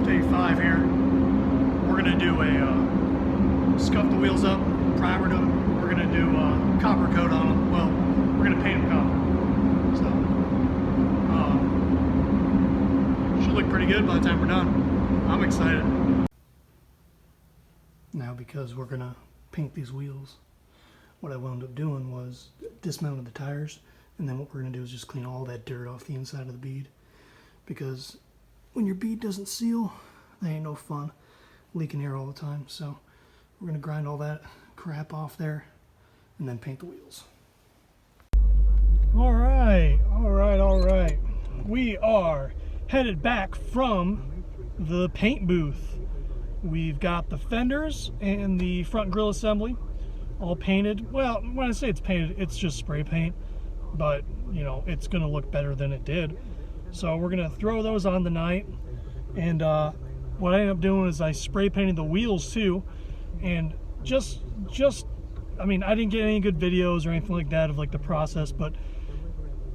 Day 5 here. We're going to do a scuff the wheels up, primer them. We're going to do a copper coat on them. Well, we're going to paint them copper. So, should look pretty good by the time we're done. I'm excited. Now, because we're going to paint these wheels, what I wound up doing was dismounted the tires, and then what we're going to do is just clean all that dirt off the inside of the bead, because when your bead doesn't seal, that ain't no fun, leaking air all the time. So we're going to grind all that crap off there and then paint the wheels. All right. We are headed back from the paint booth. We've got the fenders and the front grille assembly all painted. Well, when I say it's painted, it's just spray paint, but you know, it's gonna look better than it did. So we're gonna throw those on tonight, and what I ended up doing is I spray painted the wheels too, and just I mean, I didn't get any good videos or anything like that of like the process, but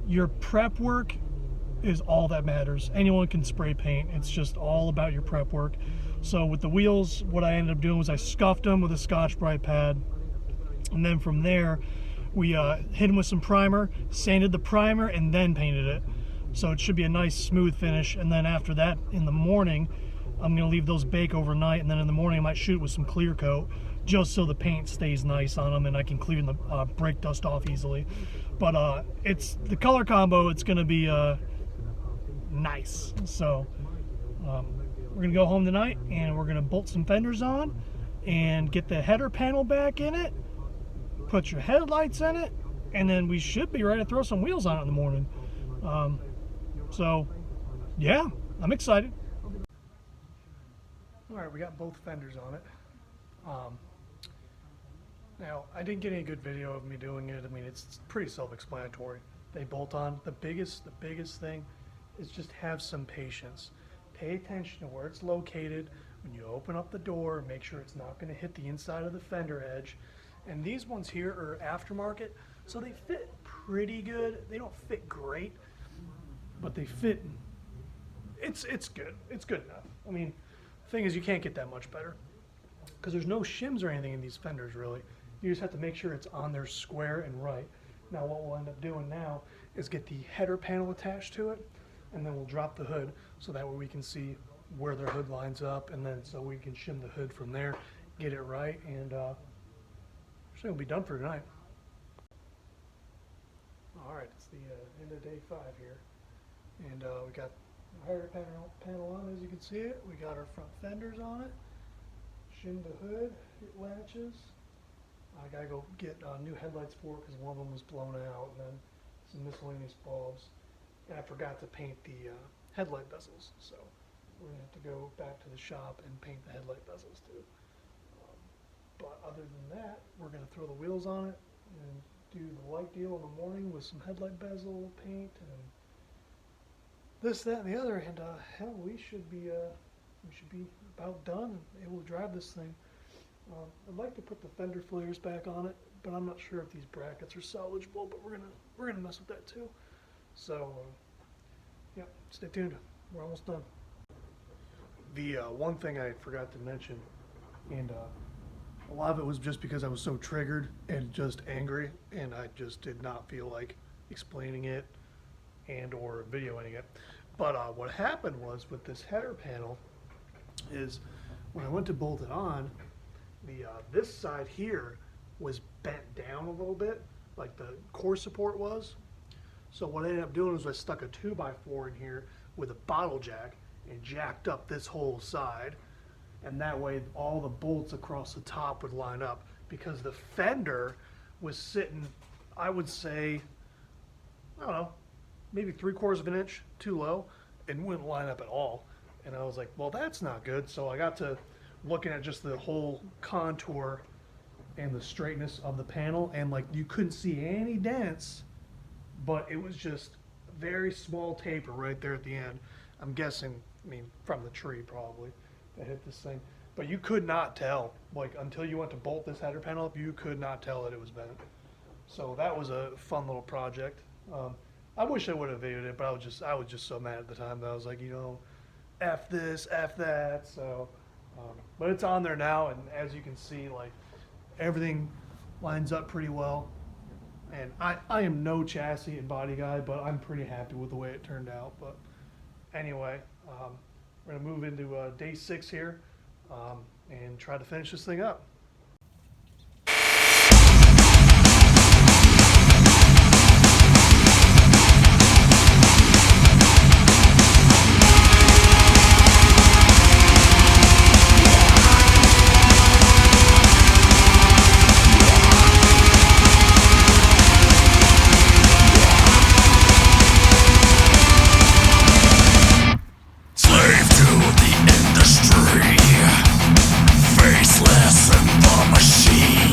your prep work is all that matters. Anyone can spray paint. It's just all about your prep work. So with the wheels, what I ended up doing was I scuffed them with a Scotch-Brite pad, and then from there we hit them with some primer, sanded the primer, and then painted it. So it should be a nice smooth finish. And then after that, in the morning, I'm going to leave those bake overnight, and then in the morning I might shoot it with some clear coat just so the paint stays nice on them and I can clean the brake dust off easily. But it's the color combo, it's going to be nice. So we're going to go home tonight and we're going to bolt some fenders on and get the header panel back in it, put your headlights in it, and then we should be ready to throw some wheels on it in the morning. So yeah, I'm excited. All right, we got both fenders on it. Now, I didn't get any good video of me doing it. I mean, it's pretty self-explanatory. They bolt on. The biggest thing is just have some patience. Pay attention to where it's located. When you open up the door, make sure it's not going to hit the inside of the fender edge. And these ones here are aftermarket, so they fit pretty good. They don't fit great, but they fit. It's good. It's good enough. I mean, the thing is, you can't get that much better because there's no shims or anything in these fenders, really. You just have to make sure it's on there square and right. Now, what we'll end up doing now is get the header panel attached to it, and then we'll drop the hood so that way we can see where their hood lines up, and then so we can shim the hood from there, get it right, and so we'll be done for tonight. All right, it's the end of day 5 here, and we got the header panel on, as you can see it. We got our front fenders on it, shim the hood, it latches. I gotta go get new headlights for it because one of them was blown out, and then some miscellaneous bulbs. And I forgot to paint the headlight bezels, so we're gonna have to go back to the shop and paint the headlight bezels too. But other than that, we're gonna throw the wheels on it and do the light deal in the morning with some headlight bezel paint and this, that, and the other. And hell, we should be about done and able to drive this thing. I'd like to put the fender flares back on it, but I'm not sure if these brackets are salvageable. But we're gonna mess with that too. So yeah, stay tuned. We're almost done. The one thing I forgot to mention, and a lot of it was just because I was so triggered and just angry, and I just did not feel like explaining it and or videoing it. But what happened was with this header panel is when I went to bolt it on, the this side here was bent down a little bit, like the core support was. So what I ended up doing was I stuck a 2x4 in here with a bottle jack and jacked up this whole side, and that way all the bolts across the top would line up, because the fender was sitting, I would say, I don't know, maybe 3/4 of an inch too low and wouldn't line up at all. And I was like, well, that's not good. So I got to looking at just the whole contour and the straightness of the panel, and like you couldn't see any dents, but it was just very small taper right there at the end. I'm guessing, I mean, from the tree probably that hit this thing, but you could not tell, like until you went to bolt this header panel up, you could not tell that it was bent. So that was a fun little project. I wish I would have videoed it, but I was just so mad at the time that I was like, you know, F this, F that. So, but it's on there now, and as you can see, like everything lines up pretty well. And I am no chassis and body guy, but I'm pretty happy with the way it turned out. But anyway, we're gonna move into day 6 here, and try to finish this thing up. Slave to the industry, faceless in the machine.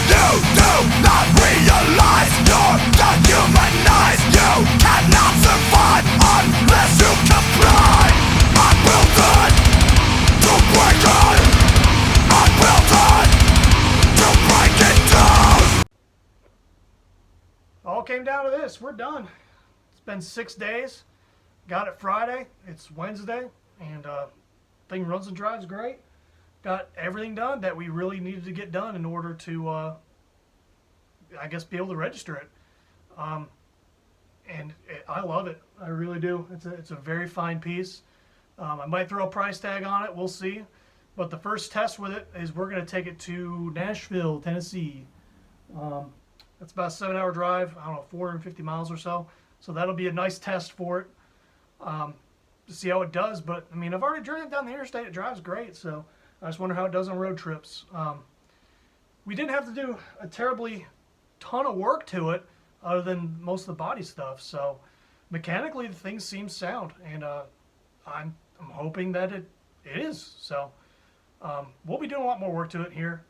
You do not realize you're dehumanized. You cannot survive unless you comply. Unwilted to break it, unwilted to break it down. All came down to this. We're done. It's been 6 days. Got it Friday. It's Wednesday, and thing runs and drives great. Got everything done that we really needed to get done in order to, I guess, be able to register it. I love it. I really do. It's a very fine piece. I might throw a price tag on it. We'll see. But the first test with it is we're going to take it to Nashville, Tennessee. That's about a 7-hour drive. I don't know, 450 miles or so. So that'll be a nice test for it. To see how it does, but I mean, I've already driven it down the interstate. It drives great, so I just wonder how it does on road trips. We didn't have to do a terribly ton of work to it, other than most of the body stuff. So mechanically, the thing seems sound, and I'm hoping that it is. So we'll be doing a lot more work to it here.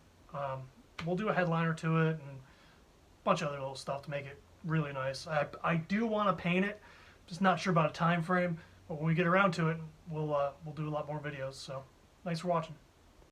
We'll do a headliner to it and a bunch of other little stuff to make it really nice. I do want to paint it. Just not sure about a time frame, but when we get around to it, we'll do a lot more videos. So thanks for watching.